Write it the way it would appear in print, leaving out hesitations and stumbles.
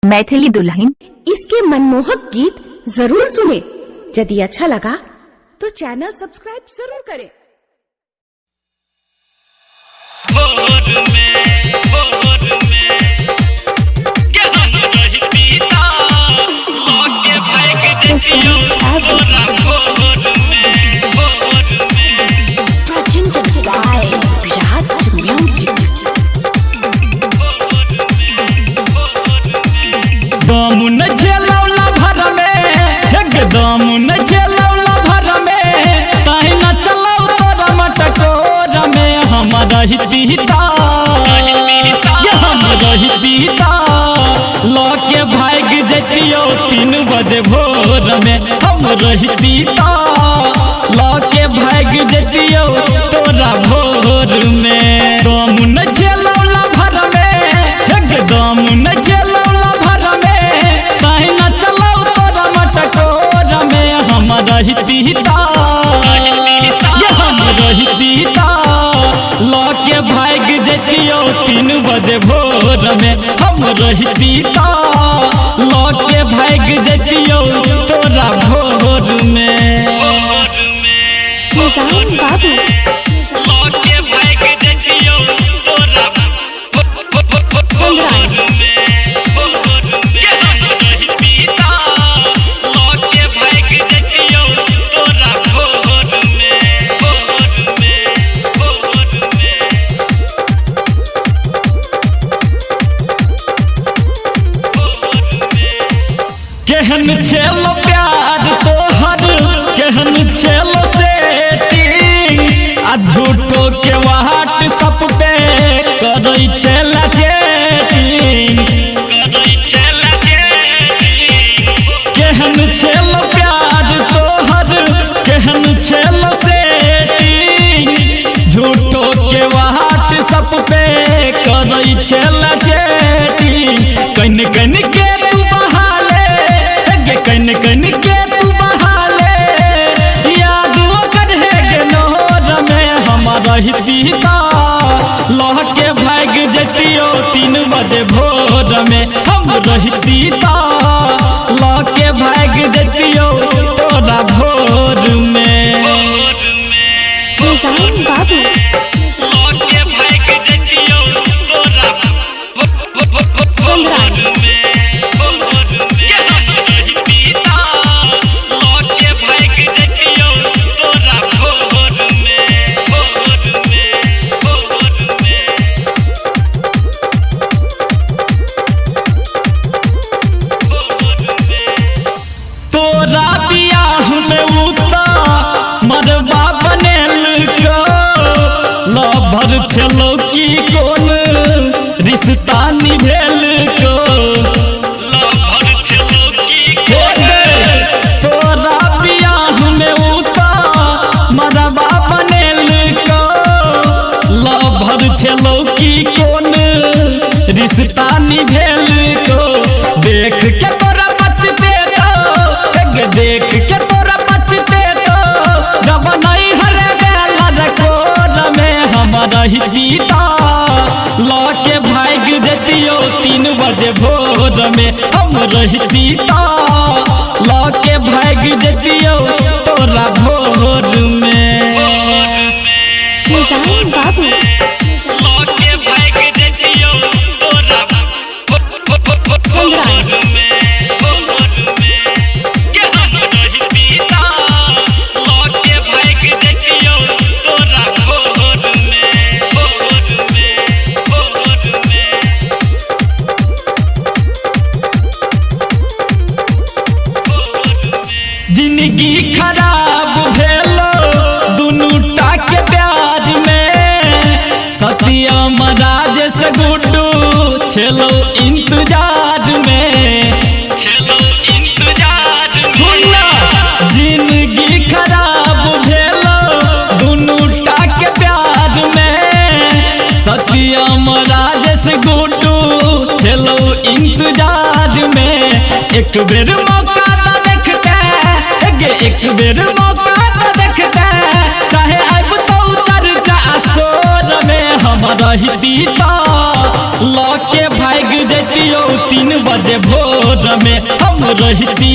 मैथिली दुल्हन इसके मनमोहक गीत जरूर सुने। यदि अच्छा लगा तो चैनल सब्सक्राइब जरूर करें। दामुन झेलौला भर में दामुन झेलौला भर में काहे न चलौ तोरा मटकोर में हम रहतीता लौके भाग जतियो 3 बजे भोर में हम रहतीता लौके भाग जतियो तोरा भोर में दामुन झेलौला भर में दामुन झेलौला भर में काहे न चलौ तोरा मटकोर में हम रहतीता लौके भाग जतियो 3 बजे भोर में हम रहतीता लौके भाग जतियो तोरा भोर में बाबू लौके भाग जतियो तोरा भोर में केहन छेलो प्यार तोहर केहन छेलो सेटिंग आ झूठो के व्हाट्सएप पे करई छेला चैटिंग केहन छेलो प्यार तोहर केहन छेलो सेटिंग झूठो के व्हाट्सएप पे करई छेला चैटिंग कन कन के कन कन के तू बहाले याद कर है नोर में हम रहतीता लौके भाग जतियो 3 बजे भोर में हम रहतीता लौके भाग जतियो तोरा भोर में बाबू लौके भाग जतियो तोरा भोर में तोरा बियाह में उता मरबा बनेल को लभर छलो की कोन रिश्ता निभेल को लभर छलो की कोन तोरा बियाह में उता मरबा बनेल को लभर छलो की कोन रिश्ता निभेल को देख के तोरा देख के तोरा पछते तो जब नहीं हरे बेला रकोर में हम रहतीता लौके भाग जतियो 3 बजे भोर में हम रहतीता लौके भाग जतियो तोरा भोर में बाबू लौके भाग जतियो तोरा भोर में जिंदगी खराब भेलो दुनू के प्यार में सत्यम राजेश गुड्डू छेलो इंतजार में सुनना जिंदगी खराब भेलो दुनू के प्यार में सत्यम राजेश गुड्डू छेलो इंतजार में एक बेर मौका एक बेर मौका तो देखते चाहे अब तो चर्चा शोर में हम रहतीता लौके भाग जैतियो 3 बजे भोर में हम रहती